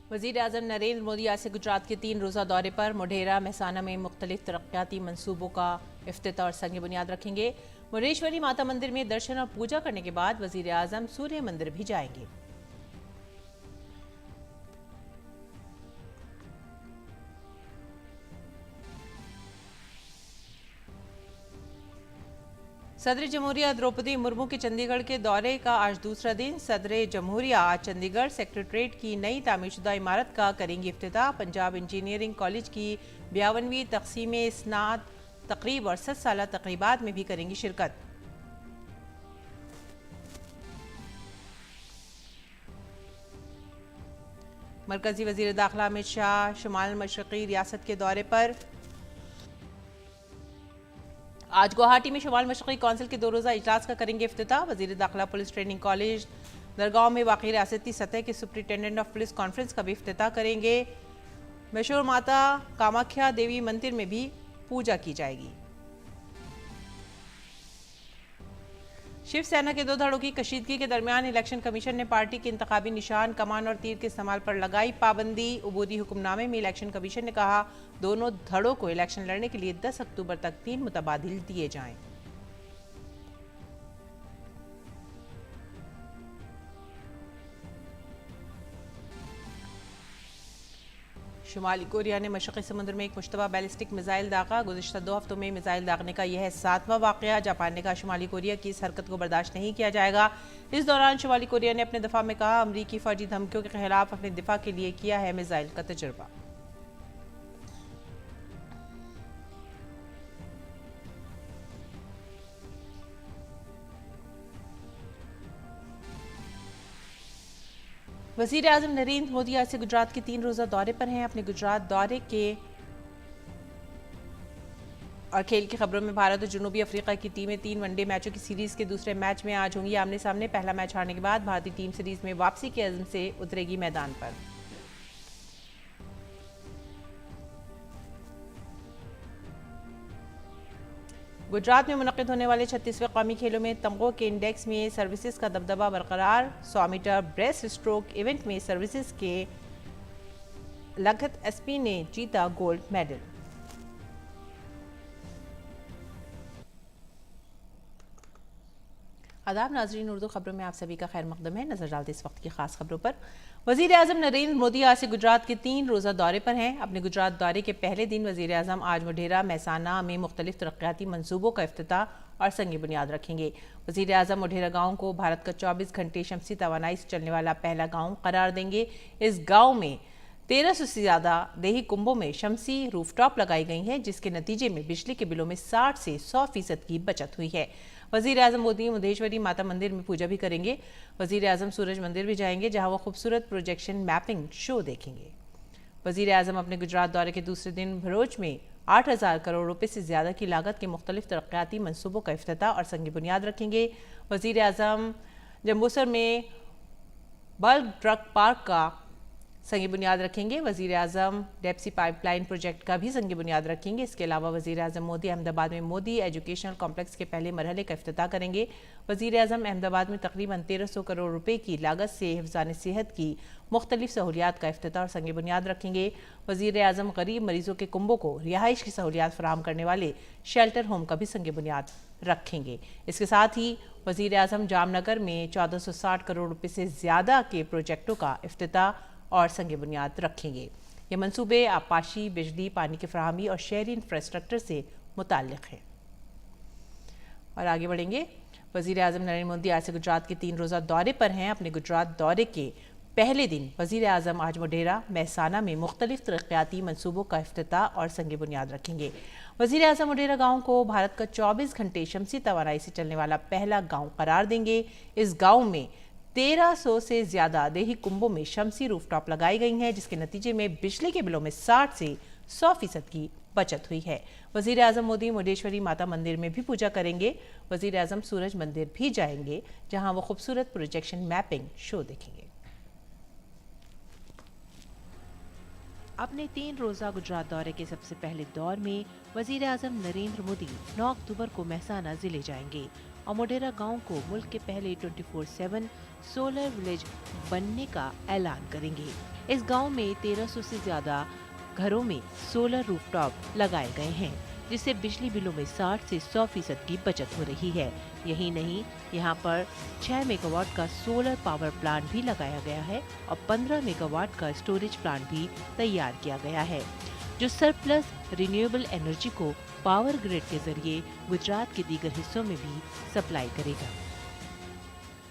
वज़ीर आज़म नरेंद्र मोदी आज से गुजरात के 3 रोज़ा दौरे पर मोढेरा महसाना में मुख्तलिफ तरक्याती मनसूबों का इफ्तिताह और संग बुनियाद रखेंगे। मुंडेश्वरी माता मंदिर में दर्शन और पूजा करने के बाद वज़ीर आज़म सूर्य मंदिर भी जाएंगे। सदर जमहूरिया द्रौपदी मुर्मू के चंडीगढ़ के दौरे का आज दूसरा दिन। सदर जमहूरिया आज चंडीगढ़ सेक्रेटरीट की नई तामीरशुदा इमारत का करेंगी इफ्तिताह। पंजाब इंजीनियरिंग कॉलेज की 52वीं तकसीम स्नात तकरीब और 7 साला तकरीबात में भी करेंगी शिरकत। मरकजी वजीर दाखिला अमित शाह शुमाल मशरक़ी रियासत के दौरे पर। आज गुवाहाटी में शुमाल मशरक़ी कौंसिल के 2 रोज़ा इजलास का करेंगे इफ्तिताह। वज़ीर दाखिला पुलिस ट्रेनिंग कॉलेज दरगाह में वाक़ई रियासती सतह के सुप्रिटेंडेंट ऑफ पुलिस कॉन्फ्रेंस का भी इफ्तिताह करेंगे। मशहूर माता कामाख्या देवी मंदिर में भी पूजा की जाएगी। शिवसेना के 2 धड़ों की कशीदगी के दरमियान इलेक्शन कमीशन ने पार्टी के इंतखाबी निशान कमान और तीर के इस्तेमाल पर लगाई पाबंदी। उबूदी हुक्मनामे में इलेक्शन कमीशन ने कहा दोनों धड़ों को इलेक्शन लड़ने के लिए 10 अक्टूबर तक 3 मुतबादिल दिए जाएं। शुमाली कोरिया ने मशरक़ी समुद्र में एक मुश्तबा बैलिस्टिक मिसाइल दागा। गुज़िश्ता 2 हफ्तों में मिसाइल दागने का यह है 7वां वाक़या। जापान ने कहा शुमाली कोरिया की इस हरकत को बर्दाश्त नहीं किया जाएगा। इस दौरान शुमाली कोरिया ने अपने दफा में कहा अमरीकी फौजी धमकियों के खिलाफ अपने दिफा के लिए किया है मिसाइल का तजुर्बा। वज़ीर आज़म नरेंद्र मोदी आज से गुजरात के 3 रोज़ा दौरे पर हैं। अपने गुजरात दौरे के और खेल की खबरों में भारत और जनूबी अफ्रीका की टीमें 3 वनडे मैचों की सीरीज के दूसरे मैच में आज होंगी आमने सामने। पहला मैच हारने के बाद भारतीय टीम सीरीज में वापसी के अज़्म से उतरेगी मैदान पर। गुजरात में मुनक़िद होने वाले 36वें कौमी खेलों में तमगों के इंडेक्स में सर्विसेज का दबदबा बरकरार। 100 मीटर ब्रेस्ट स्ट्रोक इवेंट में सर्विसेज के लखत एसपी ने जीता गोल्ड मेडल। आदाब नाजरीन, उर्दू खबरों में आप सभी का खैर मकदम है। नजर डालते इस वक्त की खास खबरों पर। वज़ीर आज़म नरेंद्र मोदी आज से गुजरात के 3 रोज़ा दौरे पर हैं। अपने गुजरात दौरे के पहले दिन वज़ीर आज़म आज मोढेरा महसाना में मुख्तलिफ तरक्याती मनसूबों का इफ्तिताह और संग बुनियाद रखेंगे। वज़ीर आज़म मोढेरा गाँव को भारत का 24 घंटे शमसी तवानाई से चलने वाला पहला गाँव करार देंगे। इस गाँव में 1300 से ज़्यादा देही कुंभों में शमसी रूफटॉप लगाई गई हैं, जिसके नतीजे में बिजली के बिलों में 60 से 100% की बचत हुई है। वज़ीर आज़म मोदी मुंडेश्वरी माता मंदिर में पूजा भी करेंगे। वज़ीर आज़म सूरज मंदिर भी जाएंगे, जहां वो खूबसूरत प्रोजेक्शन मैपिंग शो देखेंगे। वज़ीर आज़म अपने गुजरात दौरे के दूसरे दिन भरूच में 8000 करोड़ रुपए से ज़्यादा की लागत के मुख्तलिफ तरक्याती मनसूबों का इफ्तिताह और संग बुनियाद रखेंगे। वज़ीर आज़म जम्बूसर में बल्क ड्रग पार्क का संग बुनियाद रखेंगे। वज़ीर आज़म डेप्सी पाइपलाइन प्रोजेक्ट का भी संग बुनियाद रखेंगे। इसके अलावा वज़ीर आज़म मोदी अहमदाबाद में मोदी एजुकेशनल कॉम्प्लेक्स के पहले मरहले का इफ्तिताह करेंगे। वज़ीर आज़म अहमदाबाद में तकरीबन 1300 करोड़ रुपए की लागत से हिफ़्ज़ान सेहत की मुख्तलिफ सहूलियात का इफ्तिताह और संग बुनियाद रखेंगे। वज़ीर आज़म गरीब मरीजों के कुंभों को रिहाइश की सहूलियात फराहम करने वाले शेल्टर होम का भी संग बुनियाद रखेंगे। इसके साथ ही वज़ीर आज़म जामनगर में 1460 करोड़ रुपये से ज़्यादा के प्रोजेक्टों का इफ्तिताह और संग बुनियाद रखेंगे। ये मंसूबे आपाशी, बिजली, पानी की फराहमी और शहरी इंफ्रास्ट्रक्चर से मुताल्लिक़ हैं। और आगे बढ़ेंगे। वज़ीर आज़म नरेंद्र मोदी आज से गुजरात के 3 रोज़ा दौरे पर हैं। अपने गुजरात दौरे के पहले दिन वज़ीर आज़म आज मोढेरा महसाना में मुख्तलिफ तरक्याती मनसूबों का इफ्तिताह और संग बुनियाद रखेंगे। वज़ीर आज़म मोढेरा गाँव को भारत का 24 घंटे शमसी तवानाई से चलने वाला पहला गाँव करार देंगे। इस गाँव में 1300 से ज़्यादा देही कुंभों में शमसी रूफटॉप लगाई गई हैं, जिसके नतीजे में बिजली के बिलों में 60 से 100% की बचत हुई है। वज़ीर आज़म मोदी मुंडेश्वरी माता मंदिर में भी पूजा करेंगे। वज़ीर आज़म सूरज मंदिर भी जाएंगे, जहां वो खूबसूरत प्रोजेक्शन मैपिंग शो देखेंगे। अपने 3 रोज़ा गुजरात दौरे के सबसे पहले दौर में वज़ीर आज़म नरेंद्र मोदी 9 अक्टूबर को महसाना जिले जाएंगे। और मोढेरा गांव को मुल्क के पहले 24/7 सोलर विलेज बनने का ऐलान करेंगे। इस गांव में 1300 से ज्यादा घरों में सोलर रूफटॉप लगाए गए हैं, जिससे बिजली बिलों में 60 से 100% की बचत हो रही है। यही नहीं, यहाँ पर 6 मेगावाट का सोलर पावर प्लांट भी लगाया गया है और 15 मेगावाट का स्टोरेज प्लांट भी तैयार किया गया है, जो सरप्लस रिन्यूएबल एनर्जी को पावर ग्रिड के जरिए गुजरात के दीगर हिस्सों में भी सप्लाई करेगा।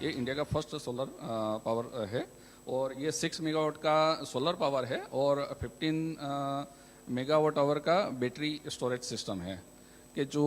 ये इंडिया का फर्स्ट सोलर पावर है और ये 6 मेगावाट का सोलर पावर है और 15 मेगावाट आवर का बैटरी स्टोरेज सिस्टम है कि जो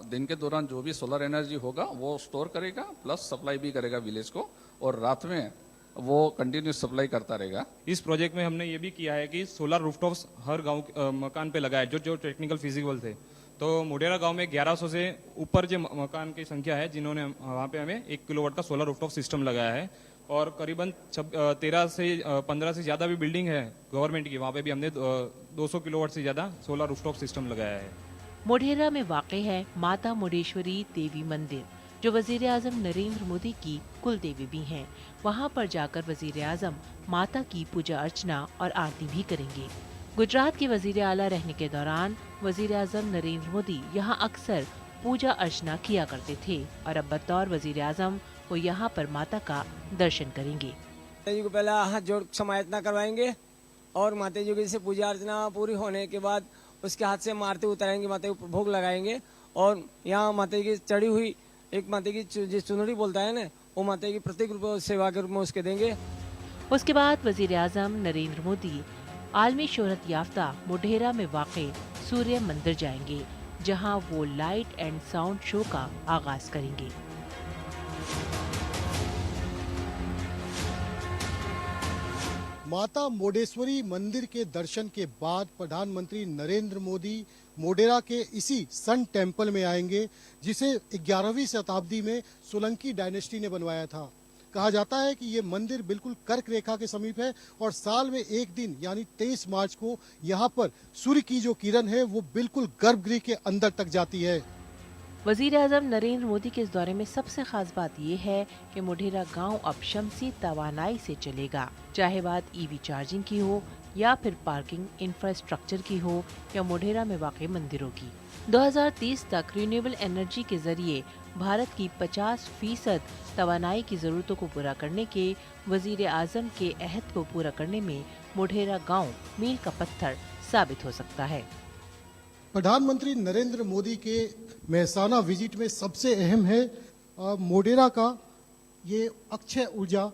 दिन के दौरान जो भी सोलर एनर्जी होगा वो स्टोर करेगा प्लस सप्लाई भी करेगा विलेज को, और रात में वो कंटिन्यूस सप्लाई करता रहेगा। इस प्रोजेक्ट में हमने ये भी किया है कि सोलर रूफटॉप्स हर गांव मकान पे लगाए जो टेक्निकल फिजिबल थे। तो मोढेरा गांव में 1100 से ऊपर जो मकान की संख्या है जिन्होंने वहाँ पे हमें 1 किलोवाट का सोलर रूफटॉप सिस्टम लगाया है, और करीबन 13 से 15 से ज़्यादा भी बिल्डिंग है गवर्नमेंट की, वहाँ पे भी हमने 200 किलोवाट से ज़्यादा सोलर रूफटॉप सिस्टम लगाया है। मोढेरा में वाक़ है माता मुंडेश्वरी देवी मंदिर, जो वजीर आजम नरेंद्र मोदी की कुल देवी भी हैं। वहाँ पर जाकर वजीर आजम माता की पूजा अर्चना और आरती भी करेंगे। गुजरात के वजीर आला रहने के दौरान वजीर आजम नरेंद्र मोदी यहाँ अक्सर पूजा अर्चना किया करते थे और अब बतौर वजीर आजम वो यहाँ पर माता का दर्शन करेंगे। माता जी को पहले हाथ जोड़ समायतना करवाएंगे और माता जी की से पूजा अर्चना पूरी होने के बाद उसके हाथ से मारते उतारेंगे, माता को भोग लगाएंगे और यहाँ माता जी की चढ़ी हुई एक माता की जो चुनरी बोलता है ना, वो माता की प्रत्येक रूप सेवा के रूप में उसके देंगे। उसके बाद वजीर आजम नरेंद्र मोदी आलमी शोहरत याफ्ता मोढेरा में वाक़े सूर्य मंदिर जाएंगे, जहाँ वो लाइट एंड साउंड शो का आगाज करेंगे। माता मुंडेश्वरी मंदिर के दर्शन के बाद प्रधानमंत्री नरेंद्र मोदी मोढेरा के इसी सन टेम्पल में आएंगे, जिसे 11वीं शताब्दी में सोलंकी डायनेस्टी ने बनवाया था। कहा जाता है कि ये मंदिर बिल्कुल कर्क रेखा के समीप है और साल में एक दिन यानी 23 मार्च को यहाँ पर सूर्य की जो किरण है वो बिल्कुल गर्भगृह के अंदर तक जाती है। वजीर आजम नरेंद्र मोदी के इस दौरे में सबसे खास बात ये है कि मोढेरा गांव अब शमसी तवानाई से चलेगा, चाहे बात ईवी चार्जिंग की हो या फिर पार्किंग इंफ्रास्ट्रक्चर की हो या मोढेरा में वाक़ मंदिरों की। 2030 तक रिन्यूएबल एनर्जी के जरिए भारत की 50% तवानाई की जरूरतों को पूरा करने के वजीर आजम के अहद को पूरा करने में मोढेरा गाँव मील का पत्थर साबित हो सकता है। प्रधानमंत्री नरेंद्र मोदी के मेहसाना विजिट में सबसे अहम है मोढेरा का ये अक्षय ऊर्जा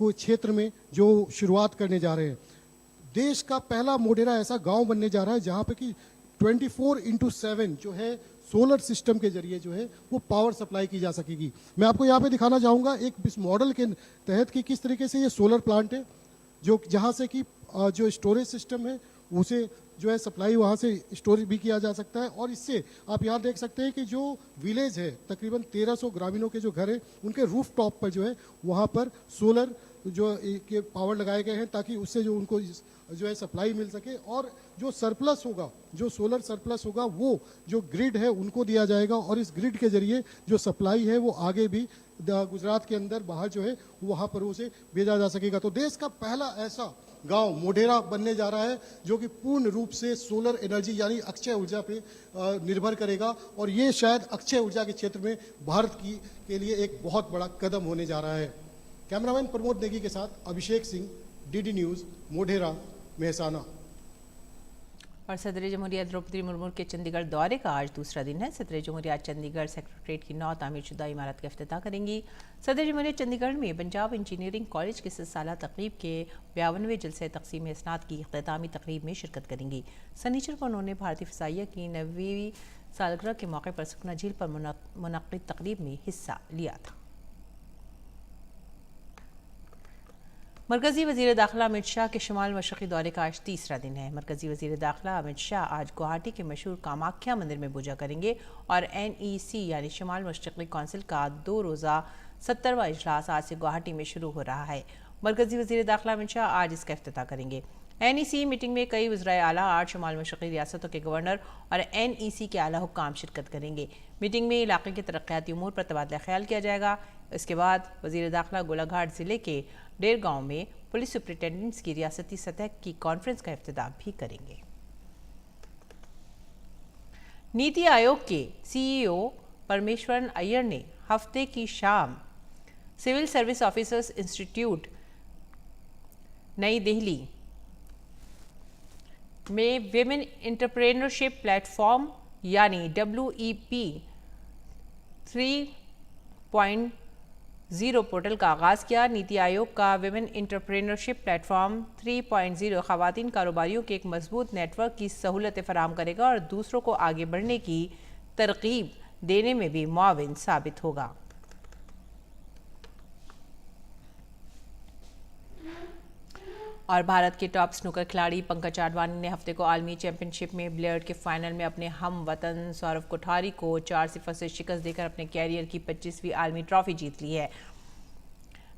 को क्षेत्र में जो शुरुआत करने जा रहे हैं। देश का पहला मोढेरा ऐसा गांव बनने जा रहा है जहां पे कि 24/7 जो है सोलर सिस्टम के जरिए जो है वो पावर सप्लाई की जा सकेगी। मैं आपको यहाँ पे दिखाना चाहूँगा एक इस मॉडल के तहत कि किस तरीके से ये सोलर प्लांट है, जो जहाँ से कि जो स्टोरेज सिस्टम है उसे जो है सप्लाई वहाँ से स्टोरेज भी किया जा सकता है। और इससे आप यहाँ देख सकते हैं कि जो विलेज है तकरीबन 1300 ग्रामीणों के जो घर है उनके रूफ टॉप पर जो है वहाँ पर सोलर जो के पावर लगाए गए हैं ताकि उससे जो उनको जो है सप्लाई मिल सके, और जो सरप्लस होगा, जो सोलर सरप्लस होगा वो जो ग्रिड है उनको दिया जाएगा और इस ग्रिड के जरिए जो सप्लाई है वो आगे भी गुजरात के अंदर बाहर जो है वहाँ पर उसे भेजा जा सकेगा। तो देश का पहला ऐसा गांव मोढेरा बनने जा रहा है जो कि पूर्ण रूप से सोलर एनर्जी यानी अक्षय ऊर्जा पे निर्भर करेगा, और ये शायद अक्षय ऊर्जा के क्षेत्र में भारत के लिए एक बहुत बड़ा कदम होने जा रहा है। कैमरामैन प्रमोद नेगी के साथ अभिषेक सिंह, डीडी न्यूज़, मोढेरा, मेहसाना। और सदर जमहूरिया द्रौपदी मुर्मू के चंडीगढ़ दौरे का आज दूसरा दिन है। सदर जमहूरिया चंडीगढ़ सेक्रेटरीट की 9 तामीरशुदा इमारत का इफ्तिताह करेंगी। सदर जमहूरिया चंडीगढ़ में पंजाब इंजीनियरिंग कॉलेज के 60 साला तकरीब के 52वें जलसे तकसीम इस्नाद की इख्तितामी तकरीब में शिरकत करेंगी। सनीचर को उन्होंने भारतीय फ़िज़ाइया की 90वीं सालगिरह के मौके पर सुखना झील पर मुनक़्क़िद तकरीब में हिस्सा लिया था। मरकज़ी वज़ीर दाखिला अमित शाह के शुमाल मशरक़ी दौरे का आज तीसरा दिन है। मरकज़ी वज़ीर दाखिला अमित शाह आज गुवाहाटी के मशहूर कामाख्या मंदिर में पूजा करेंगे और NEC यानी शुमाल मशरक़ी कौंसिल का 2 रोज़ा 70वां इजलास आज से गुवाहाटी में शुरू हो रहा है। मरकज़ी वज़ीर दाखिला अमित शाह आज इसका इफ्तिताह करेंगे। NEC मीटिंग में कई वज़राए आला 8 शुमाल मशरक़ी रियासतों के गवर्नर और NEC के आला हुक्काम शिरकत करेंगे। मीटिंग में इलाके के तरक्याती उमूर पर तबादला ख्याल किया जाएगा। इसके बाद वज़ीर दाखिला गोलाघाट ज़िले के डेरगांव में पुलिस सुपरिटेंडेंट्स की रियासती सतह की कॉन्फ्रेंस का इफ्तिताह भी करेंगे। नीति आयोग के CEO परमेश्वरन अय्यर ने हफ्ते की शाम सिविल सर्विस ऑफिसर्स इंस्टीट्यूट नई दिल्ली में विमेन एंटरप्रेन्योरशिप प्लेटफॉर्म यानी WEP 3.0 पोर्टल का आगाज़ किया। नीति आयोग का विमेन एंटरप्रेन्योरशिप प्लेटफॉर्म 3.0 ख़वातीन कारोबारियों के एक मजबूत नेटवर्क की सहूलतें फराहम करेगा और दूसरों को आगे बढ़ने की तरगीब देने में भी मुआविन साबित होगा। और भारत के टॉप स्नूकर खिलाड़ी पंकज आडवाणी ने हफ्ते को आलमी चैंपियनशिप में बिलियर्ड के फाइनल में अपने हम वतन सौरव कोठारी को 4-0 से शिकस्त देकर अपने कैरियर की 25वीं आलमी ट्रॉफी जीत ली है।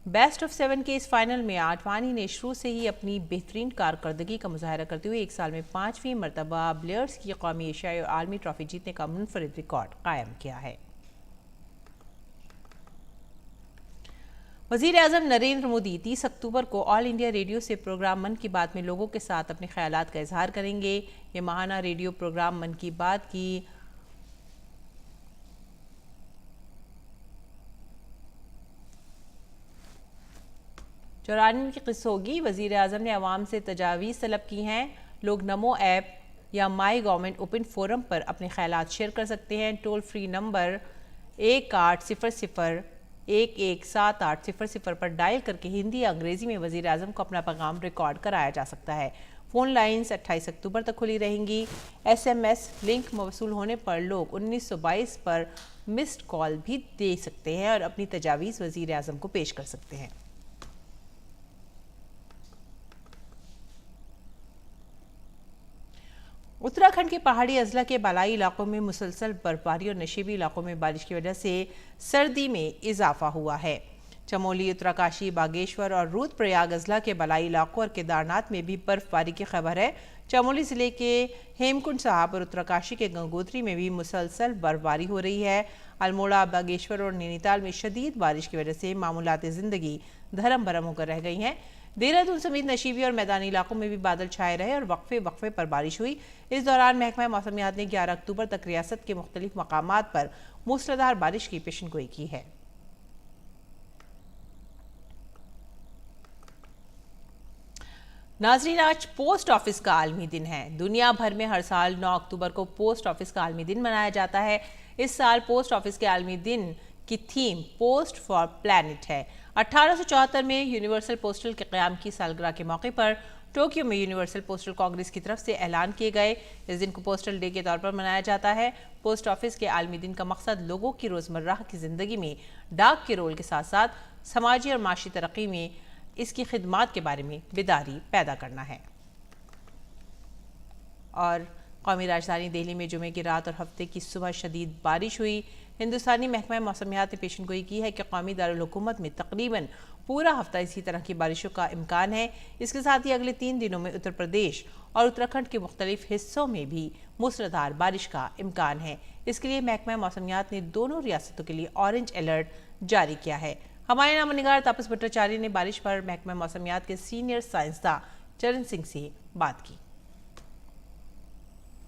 बेस्ट ऑफ 7 के इस फाइनल में आडवाणी ने शुरू से ही अपनी बेहतरीन कारकर्दगी का मुजाहरा करते हुए एक साल में 5वीं मरतबा बिलियर्ड्स की कौमी एशियाई और आलमी ट्रॉफी जीतने का मुनफरिद रिकॉर्ड कायम किया है। वज़ीर आज़म नरेंद्र मोदी 30 अक्टूबर को ऑल इंडिया रेडियो से प्रोग्राम मन की बात में लोगों के साथ अपने ख्यालात का इजहार करेंगे। ये माहाना रेडियो प्रोग्राम मन की बात की 94वीं की किस्त होगी। वज़ीर आज़म ने आवाम से तजावीज़ तलब की हैं। लोग नमो ऐप या माई गवर्नमेंट ओपन फोरम पर अपने ख्यालात शेयर कर सकते हैं। टोल फ्री नंबर 1800-117800 पर डायल करके हिंदी या अंग्रेजी में वज़ीर आज़म को अपना पैगाम रिकॉर्ड कराया जा सकता है। फ़ोन लाइन्स 28 अक्टूबर तक खुली रहेंगी। SMS लिंक मौसूल होने पर लोग 1922 पर मिस्ड कॉल भी दे सकते हैं और अपनी तजावीज़ वज़ीर आज़म को पेश कर सकते हैं। उत्तराखंड के पहाड़ी अजला के बालाई इलाकों में मुसलसल बर्फबारी और नशीबी इलाकों में बारिश की वजह से सर्दी में इजाफा हुआ है। चमोली, उत्तरकाशी, बागेश्वर और रुद्रप्रयाग अजला के बालाई इलाकों और केदारनाथ में भी बर्फबारी की खबर है। चमोली जिले के हेमकुंड साहब और उत्तरकाशी के गंगोत्री में भी मुसलसल बर्फबारी हो रही है। अल्मोड़ा, बागेश्वर और नैनीताल में शदीद बारिश की वजह से मामूलात ज़िंदगी धर्म भरम होकर रह गई हैं। देहरादून समेत नशीबी और मैदानी इलाकों में भी बादल छाए रहे और वक्फे पर बारिश हुई। इस दौरान महकमा मौसमियात ने 11 अक्टूबर तक रियासत के मुख्तलिफ मकामात पर मूसलाधार बारिश की पेशनगोई की है। नाजरीन, आज पोस्ट ऑफिस का आलमी दिन है। दुनिया भर में हर साल 9 अक्टूबर को पोस्ट ऑफिस का आलमी दिन मनाया जाता है। इस साल पोस्ट ऑफिस के आलमी दिन की थीम पोस्ट फॉर प्लैनेट है। 1874 में यूनिवर्सल पोस्टल के क़याम की सालगिरह के मौके पर टोक्यो में यूनिवर्सल पोस्टल कांग्रेस की तरफ से ऐलान किए गए इस दिन को पोस्टल डे के तौर पर मनाया जाता है। पोस्ट ऑफिस के आलमी दिन का मकसद लोगों की रोज़मर्रा की ज़िंदगी में डाक के रोल के साथ साथ समाजी और माशी तरक्की में इसकी खिदमात के बारे में बेदारी पैदा करना है। और कौमी राजधानी दिल्ली में जुमे की रात और हफ्ते की सुबह शदीद बारिश हुई। हिंदुस्तानी महकमा मौसमियात ने पेशनगोई की है कि कौमी दारुल हुकूमत में तकरीबन पूरा हफ्ता इसी तरह की बारिशों का इम्कान है। इसके साथ ही अगले 3 दिनों में उत्तर प्रदेश और उत्तराखंड के मुख्तलिफ हिस्सों में भी मूसलाधार बारिश का इम्कान है। इसके लिए महकमा मौसमियात ने दोनों रियासतों के लिए ऑरेंज अलर्ट जारी किया है। हमारे नामनिगार तापस भट्टाचार्य ने बारिश पर महकमा मौसमियात के सीनियर साइंसदान चरण सिंह से बात की।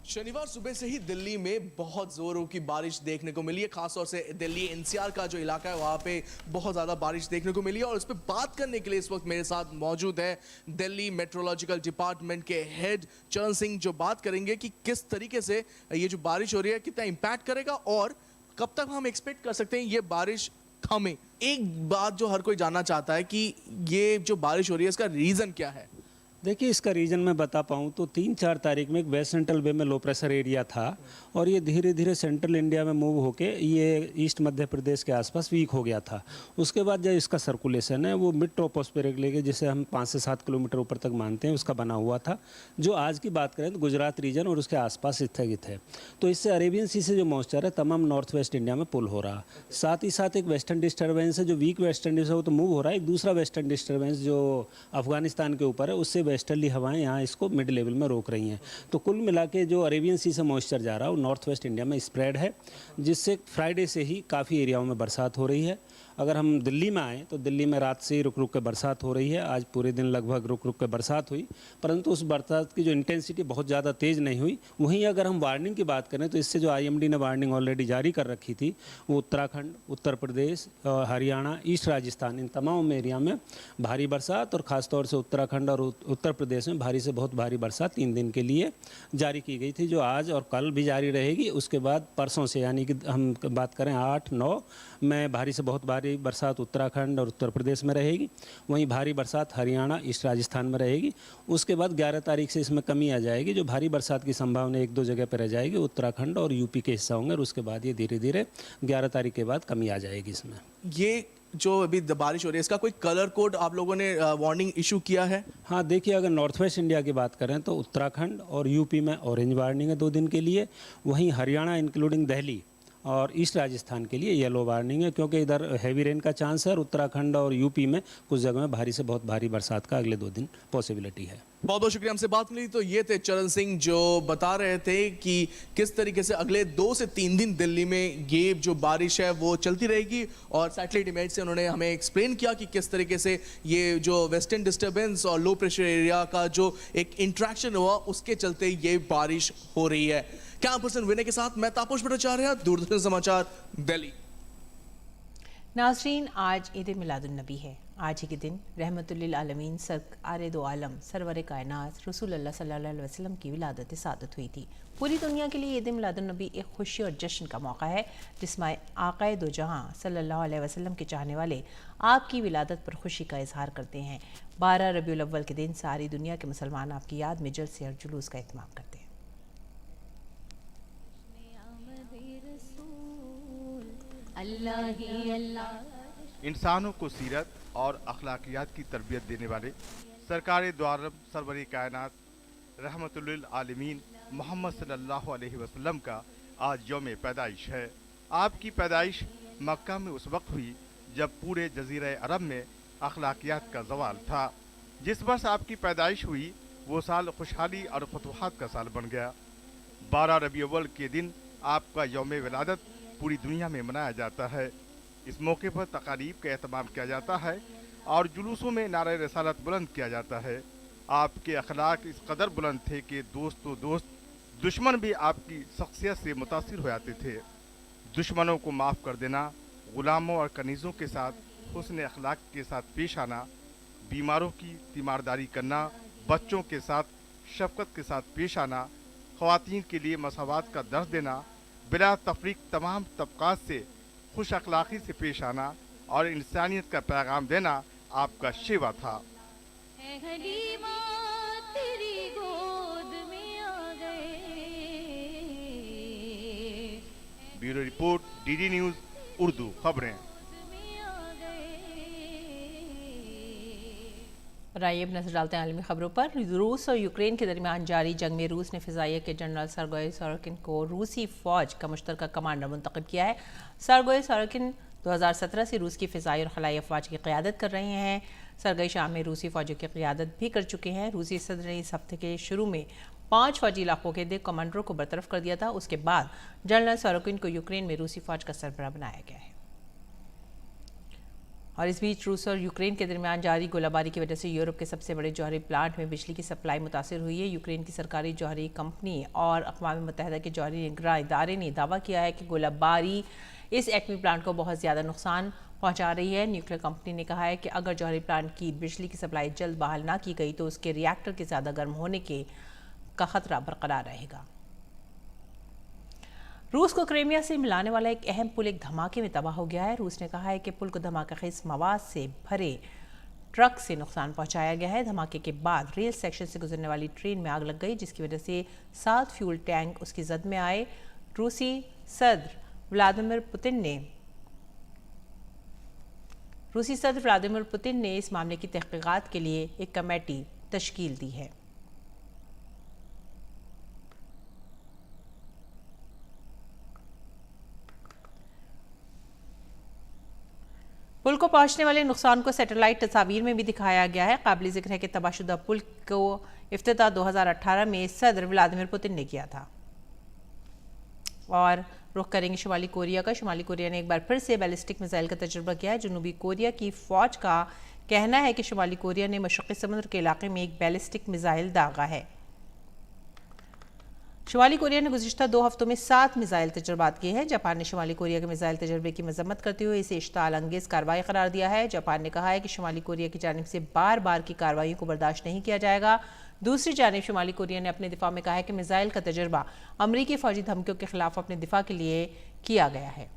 शनिवार सुबह से ही दिल्ली में बहुत जोरों की बारिश देखने को मिली है। खासतौर से दिल्ली एनसीआर का जो इलाका है वहाँ पे बहुत ज़्यादा बारिश देखने को मिली है और उस पर बात करने के लिए इस वक्त मेरे साथ मौजूद है दिल्ली मेट्रोलॉजिकल डिपार्टमेंट के हेड चरण सिंह, जो बात करेंगे कि किस तरीके से ये जो बारिश हो रही है कितना इम्पैक्ट करेगा और कब तक हम एक्सपेक्ट कर सकते हैं ये बारिश थमे। एक बात जो हर कोई जानना चाहता है कि ये जो बारिश हो रही है इसका रीज़न क्या है? देखिए, इसका रीज़न मैं बता पाऊँ तो 3-4 तारीख में एक वेस्ट सेंट्रल वे में लो प्रेशर एरिया था और ये धीरे धीरे सेंट्रल इंडिया में मूव होके ये ईस्ट मध्य प्रदेश के आसपास वीक हो गया था। उसके बाद जो इसका सर्कुलेशन है वो मिड ट्रोपोस्फेरिक लेके जिसे हम 5 से 7 किलोमीटर ऊपर तक मानते हैं उसका बना हुआ था, जो आज की बात करें तो गुजरात रीजन और उसके आसपास स्थगित है। तो इससे अरेबियन सी से जो मॉइस्चर है तमाम नॉर्थ वेस्ट इंडिया में पुल हो रहा। साथ ही साथ एक वेस्टर्न डिस्टर्बेंस है, जो वीक वेस्टर्न डिस्टर्बेंस है वो तो मूव हो रहा है। एक दूसरा वेस्टर्न डिस्टर्बेंस जो अफगानिस्तान के ऊपर है उससे वेस्टर्ली हवाएं यहाँ इसको मिड लेवल में रोक रही हैं। तो कुल मिला के जो अरेबियन सी से मॉइस्चर जा रहा है वो नॉर्थ वेस्ट इंडिया में स्प्रेड है, जिससे फ्राइडे से ही काफ़ी एरियाओं में बरसात हो रही है। अगर हम दिल्ली में आएँ तो दिल्ली में रात से ही रुक रुक के बरसात हो रही है। आज पूरे दिन लगभग रुक रुक के बरसात हुई, परंतु उस बरसात की जो इंटेंसिटी बहुत ज़्यादा तेज़ नहीं हुई। वहीं अगर हम वार्निंग की बात करें तो इससे जो IMD ने वार्निंग ऑलरेडी जारी कर रखी थी, वो उत्तराखंड, उत्तर प्रदेश, हरियाणा, ईस्ट राजस्थान, इन तमाम एरिया में भारी बरसात और ख़ासतौर से उत्तराखंड और उत्तर प्रदेश में भारी से बहुत भारी बरसात 3 दिन के लिए जारी की गई थी, जो आज और कल भी जारी रहेगी। उसके बाद परसों से, यानी कि हम बात करें 8-9 में भारी से बहुत भारी बरसात उत्तराखंड और उत्तर प्रदेश में रहेगी। वहीं भारी बरसात हरियाणा, ईस्ट राजस्थान में रहेगी। उसके बाद 11 तारीख से इसमें कमी आ जाएगी। जो भारी बरसात की संभावना 1-2 जगह पर रह जाएगी, उत्तराखंड और यूपी के हिस्सा होंगे, और उसके बाद ये धीरे धीरे 11 तारीख के बाद कमी आ जाएगी इसमें। ये जो अभी बारिश हो रही है, इसका कोई कलर कोड आप लोगों ने वार्निंग इशू किया है? हाँ, देखिए, अगर नॉर्थ वेस्ट इंडिया की बात करें तो उत्तराखंड और यूपी में ऑरेंज वार्निंग है 2 दिन के लिए। वहीं हरियाणा इंक्लूडिंग दिल्ली और ईस्ट राजस्थान के लिए येलो वार्निंग है, क्योंकि इधर हैवी रेन का चांस है, और उत्तराखंड और यूपी में कुछ जगह में भारी से बहुत भारी बरसात का अगले 2 दिन पॉसिबिलिटी है। बहुत बहुत शुक्रिया हमसे बात मिली। तो ये थे चरण सिंह जो बता रहे थे कि किस तरीके से अगले 2 से 3 दिन दिल्ली में ये जो बारिश है वो चलती रहेगी, और सैटेलाइट इमेज से उन्होंने हमें एक्सप्लेन किया कि किस तरीके से ये जो वेस्टर्न डिस्टर्बेंस और लो प्रेशर एरिया का जो एक इंट्रैक्शन हुआ उसके चलते ये बारिश हो रही है। कैमरा पर्सन विनय के साथ मैं तापस भट्टाचार्य, दूरदर्शन समाचार, दिल्ली। नाजरीन, आज ईद मिलादुन्नबी है। आज ही के दिन रहमतुल्लिल आलमीन सरकारे दो आलम सरवर कायनात रसूल अल्लाह सल्लल्लाहु अलैहि वसल्लम की विलादत सादत हुई थी। पूरी दुनिया के लिए ईद मिलादुन्नबी एक खुशी और जश्न का मौका है, जिसमें आक़ाए दो जहां सल्लल्लाहु अलैहि वसल्लम के चाहने वाले आपकी विलादत पर खुशी का इजहार करते हैं। 12 रबीउल अव्वल के दिन सारी दुनिया के मुसलमान आपकी याद में जलसे और जुलूस का एहतमाम करते हैं। इंसानों को सीरत और अखलाकियात की तरबियत देने वाले सरकार दो आलम सरवर कायनात रहमतुल्लिल आलमीन मोहम्मद सल्लल्लाहु अलैहि वसल्लम का आज यौम पैदाइश है। आपकी पैदाइश मक्का में उस वक्त हुई जब पूरे जजीरा अरब में अखलाकियात का ज़वाल था। जिस वर्ष आपकी पैदाइश हुई वो साल खुशहाली और फतूहात का साल बन गया। 12 रबीउल अव्वल के दिन आपका यौम विलादत पूरी दुनिया में मनाया जाता है। इस मौके पर तकारीब का एहतमाम किया जाता है और जुलूसों में नारे रसालत बुलंद किया जाता है। आपके अखलाक इस कदर बुलंद थे कि दोस्त दुश्मन भी आपकी शख्सियत से मुतासिर हो जाते थे। दुश्मनों को माफ़ कर देना, ग़ुलामों और कनीज़ों के साथ हुस्न अखलाक के साथ पेश आना, बीमारों की तीमारदारी करना, बच्चों के साथ शफ़क़त के साथ पेश आना, ख़वातीन के लिए मसावात का दर्स देना, बिला तफरीक तमाम तबक़ात से खुश अखलाक़ी से पेश आना और इंसानियत का पैगाम देना आपका शिवा था। तेरी गोद में आ गए। Bureau report, DD news Urdu खबरें। और आइए अब नजर डालते हैं आलमी खबरों पर। रूस और यूक्रेन के दरमियान जारी जंग में रूस ने फ़िज़ाइया के जनरल सरगोई सोरोकिन को रूसी फ़ौज का मुश्तरका कमांडर मुंतखब किया है। सरगोई सोरोकिन 2017 से रूस की फ़िज़ाई और खलाई अफवाज की क़यादत कर रहे हैं। सरगई शाम में रूसी फ़ौजों की क़यादत भी कर चुके हैं। रूसी सदर ने इस हफ्ते के शुरू में 5 फ़ौजी इलाकों के 2 कमांडरों को बरतरफ कर दिया था। उसके बाद जनरल सोरोकिन को यूक्रेन में रूसी फ़ौज का सरबराह बनाया गया है। और इस बीच रूस और यूक्रेन के दरमियान जारी गोलाबारी की वजह से यूरोप के सबसे बड़े जौहरी प्लांट में बिजली की सप्लाई मुतासिर हुई है। यूक्रेन की सरकारी जौहरी कंपनी और अक़वाम मुत्तहिदा के जौहरी निगरां इदारे ने दावा किया है कि गोलाबारी इस एटमी प्लांट को बहुत ज़्यादा नुकसान पहुंचा रही है। न्यूक्लियर कंपनी ने कहा है कि अगर जौहरी प्लांट की बिजली की सप्लाई जल्द बहाल ना की गई तो उसके रिएक्टर के ज़्यादा गर्म होने का खतरा बरकरार रहेगा। रूस को क्रीमिया से मिलाने वाला एक अहम पुल एक धमाके में तबाह हो गया है। रूस ने कहा है कि पुल को धमाकेखेज मवाद से भरे ट्रक से नुकसान पहुंचाया गया है। धमाके के बाद रेल सेक्शन से गुजरने वाली ट्रेन में आग लग गई, जिसकी वजह से 7 फ्यूल टैंक उसकी जद में आए। रूसी सदर व्लादिमीर पुतिन ने इस मामले की तहकीकात के लिए एक कमेटी तश्कील दी है। पुल को पहुंचने वाले नुकसान को सैटेलाइट तस्वीर में भी दिखाया गया है। काबिल जिक्र है कि तबाहशुदा पुल को इफ्तिताह 2018 में सदर व्लादिमीर पुतिन ने किया था। और रुख करेंगे शुमाली कोरिया का। शुमाली कोरिया ने एक बार फिर से बैलिस्टिक मिसाइल का तजुर्बा किया है। जनूबी कोरिया की फौज का कहना है कि शुमाली कोरिया ने मशरक़ी समुद्र के इलाके में एक बैलिस्टिक मिसाइल दागा है। शुमाली कोरिया ने गुज़िश्ता 2 हफ्तों में 7 मिसाइल तजुर्बात किए हैं। जापान ने शुमाली कोरिया के मिसाइल तजर्बे की मजम्मत करते हुए इसे इश्ताल अंगेज़ कार्रवाई करार दिया है। जापान ने कहा है कि शुमाली कोरिया की जानिब से बार बार की कार्रवाई को बर्दाश्त नहीं किया जाएगा। दूसरी जानिब शुमाली कोरिया ने अपने दिफा में कहा है कि मिसाइल का तजर्बा अमरीकी फौजी धमकियों के खिलाफ अपने दिफा के लिए किया गया है।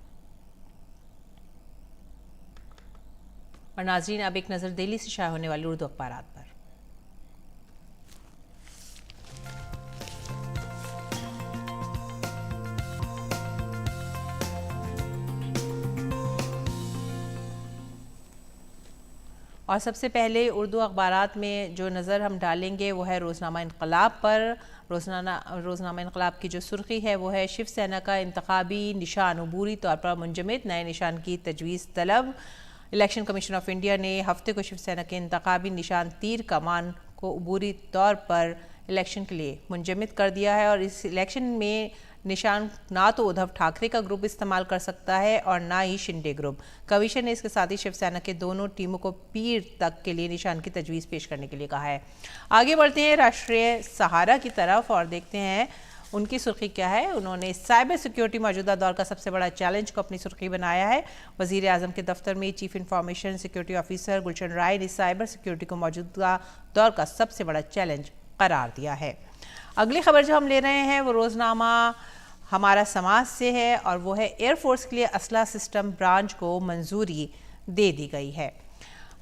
और नाज़रीन, अब एक नज़र दिल्ली से शाया होने वाले उर्दू अखबारात पर। और सबसे पहले उर्दू अखबारात में जो नज़र हम डालेंगे वो है रोज़नामा इनकलाब पर। रोज़नामा इनकलाब की जो सुर्खी है वो है शिवसेना का इंतखाबी निशान अबूरी तौर पर मुंजमद, नए निशान की तजवीज़ तलब। इलेक्शन कमीशन ऑफ इंडिया ने हफ्ते को शिवसेना के इंतखाबी निशान तीर कमान को अबूरी तौर पर इलेक्शन के लिए मुंजमद कर दिया है। और इस इलेक्शन में निशान ना तो उद्धव ठाकरे का ग्रुप इस्तेमाल कर सकता है और ना ही शिंदे ग्रुप। कमीशन ने इसके साथ ही शिवसेना के दोनों टीमों को पीर तक के लिए निशान की तजवीज़ पेश करने के लिए कहा है। आगे बढ़ते हैं राष्ट्रीय सहारा की तरफ और देखते हैं उनकी सुर्खी क्या है। उन्होंने साइबर सिक्योरिटी मौजूदा दौर का सबसे बड़ा चैलेंज को अपनी सुर्खी बनाया है। वज़ीर आज़म के दफ्तर में chief information security officer Gulshan Rai ने साइबर सिक्योरिटी को मौजूदा दौर का सबसे बड़ा चैलेंज करार दिया है। अगली खबर जो हम ले रहे हैं वो रोज़नामा हमारा समाज से है और वो है एयरफोर्स के लिए असला सिस्टम ब्रांच को मंजूरी दे दी गई है।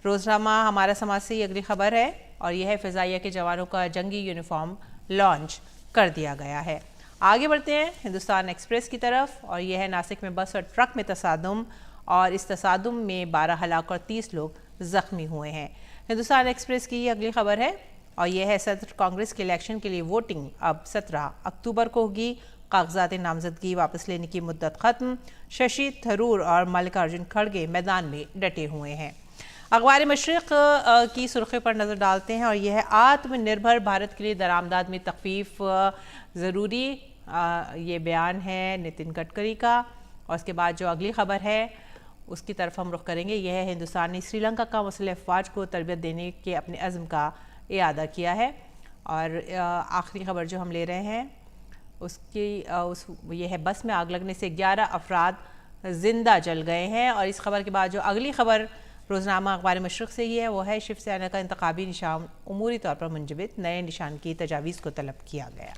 रोज़नामा हमारा समाज से ये अगली खबर है और यह है फ़िज़ाइया के जवानों का जंगी यूनिफॉर्म लॉन्च कर दिया गया है। आगे बढ़ते हैं हिंदुस्तान एक्सप्रेस की तरफ और यह है नासिक में बस और ट्रक में तसादुम और इस तसादुम में 12 हलाक और 30 लोग ज़ख्मी हुए हैं। हिंदुस्तान एक्सप्रेस की ये अगली खबर है और यह है सदर कांग्रेस के इलेक्शन के लिए वोटिंग अब 17 अक्टूबर को होगी। कागजात नामजदगी वापस लेने की मुद्दत ख़त्म। शशि थरूर और मल्लिकार्जुन खड़गे मैदान में डटे हुए हैं। अखबार मशरिक़ की सुर्खी पर नज़र डालते हैं और यह है आत्मनिर्भर भारत के लिए दरामदाद में तखफीफ ज़रूरी। ये बयान है नितिन गडकरी का। और उसके बाद जो अगली खबर है उसकी तरफ हम रुख करेंगे। यह है हिंदुस्तान ने श्रीलंका का मुस्लिम अफवाज को तरबियत देने के अपने अज़्म का इयादा किया है। और आखिरी खबर जो हम ले रहे हैं ये है बस में आग लगने से 11 अफराद जिंदा जल गए हैं। और इस खबर के बाद जो अगली खबर रोज़नामा अखबार मशरिक़ से ही है वो है शिवसेना का इंतखाबी निशान उमूरी तौर पर मुंजमद, नए निशान की तजावीज़ को तलब किया गया।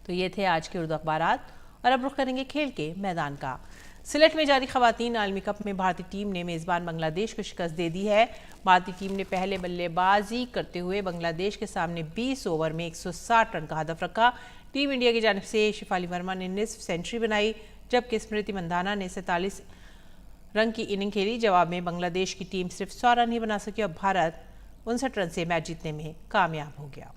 तो ये थे आज के उर्दू अखबारात और अब रुख करेंगे खेल के मैदान का। सिलेट में जारी ख़वातीन आलमी कप में भारतीय टीम ने मेज़बान बांग्लादेश को शिकस्त दे दी है। भारतीय टीम ने पहले बल्लेबाजी करते हुए बांग्लादेश के सामने 20 ओवर में 160 रन का हदफ रखा। टीम इंडिया की जानिब से शिफाली वर्मा ने निस्फ सेंचुरी बनाई जबकि स्मृति मंदाना ने 47 रन की इनिंग खेली। जवाब में बांग्लादेश की टीम सिर्फ 100 रन ही बना सकी और भारत 59 रन से मैच जीतने में कामयाब हो गया।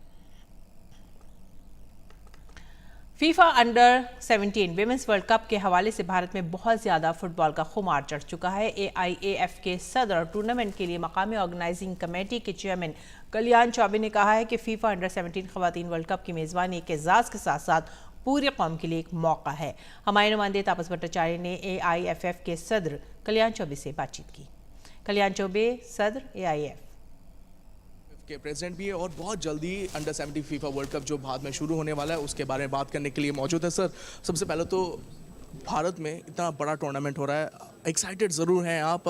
FIFA under 17 women's world cup के हवाले से भारत में बहुत ज़्यादा फुटबॉल का खुमार चढ़ चुका है। AIAF के सदर और टूर्नामेंट के लिए मकामी ऑर्गेनाइजिंग कमेटी के चेयरमैन कल्याण चौबे ने कहा है कि फीफा अंडर 17 ख़वातीन वर्ल्ड कप की मेज़बानी एक एजाज़ के साथ साथ पूरी कौम के लिए एक मौका है। हमारे नुमाइंदे तापस भट्टाचार्य ने AIFF के सदर कल्याण चौबे से बातचीत की। कल्याण चौबे सदर AIF के प्रेसिडेंट भी है और बहुत जल्दी अंडर 17 फीफा वर्ल्ड कप जो बाद में शुरू होने वाला है उसके बारे में बात करने के लिए मौजूद है। सर, सबसे पहले तो भारत में इतना बड़ा टूर्नामेंट हो रहा है, एक्साइटेड ज़रूर हैं आप,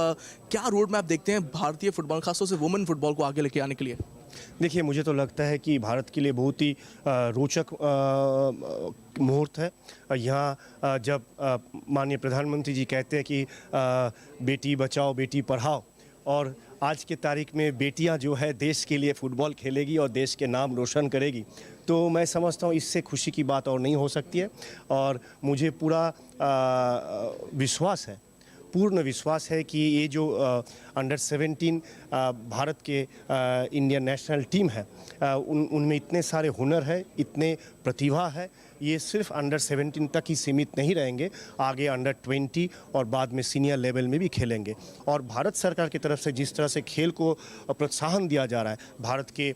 क्या रोड मैप देखते हैं भारतीय फुटबॉल खासतौर से वुमेन फुटबॉल को आगे लेके आने के लिए? देखिए, मुझे तो लगता है कि भारत के लिए बहुत ही रोचक मुहूर्त है। यहाँ जब माननीय प्रधानमंत्री जी कहते हैं कि बेटी बचाओ बेटी पढ़ाओ और आज के तारीख में बेटियां जो है देश के लिए फ़ुटबॉल खेलेगी और देश के नाम रोशन करेगी, तो मैं समझता हूँ इससे खुशी की बात और नहीं हो सकती है। और मुझे पूरा विश्वास है, पूर्ण विश्वास है कि ये जो अंडर 17 भारत के इंडियन नेशनल टीम है उनमें इतने सारे हुनर है, इतने प्रतिभा है ये सिर्फ अंडर 17 तक ही सीमित नहीं रहेंगे, आगे अंडर 20 और बाद में सीनियर लेवल में भी खेलेंगे। और भारत सरकार की तरफ से जिस तरह से खेल को प्रोत्साहन दिया जा रहा है भारत के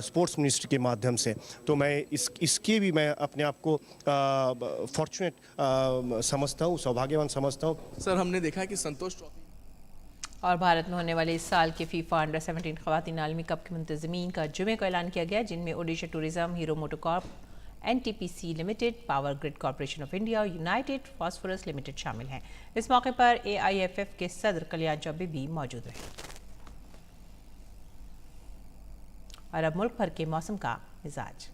स्पोर्ट्स मिनिस्ट्री के माध्यम से, तो मैं इसके भी मैं अपने आप को फॉर्चुनेट समझता हूँ, सौभाग्यवान समझता हूँ। सर, हमने देखा है कि संतोष ट्रॉफी और भारत में होने वाले इस साल के फीफा अंडर 17 खवातीन आलमी कप के मुंतजमीन का जुमे को ऐलान किया गया, जिनमें Odisha tourism, hero MotoCorp, NTPC limited, power grid corporation of India और यूनाइटेड फास्फोरस लिमिटेड शामिल हैं। इस मौके पर AIFF के सदर कल्याण चौबे भी मौजूद रहे। और अब मुल्क भर के मौसम का मिजाज।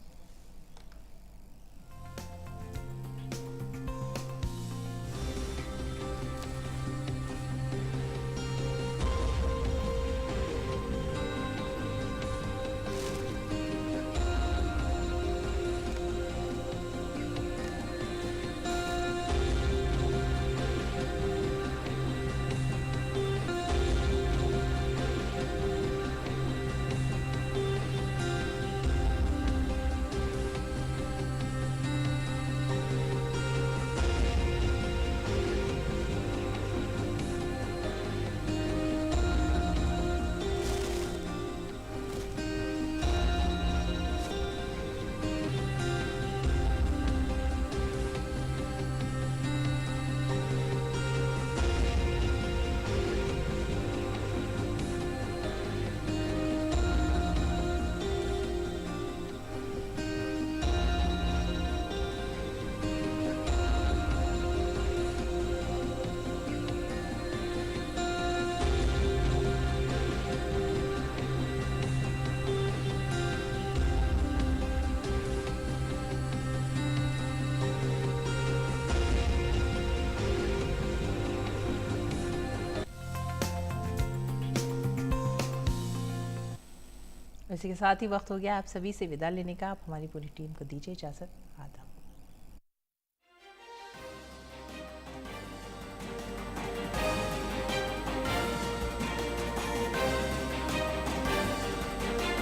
इसी के साथ ही वक्त हो गया आप सभी से विदा लेने का। आप हमारी पूरी टीम को दीजिए इजाज़त। आदाब।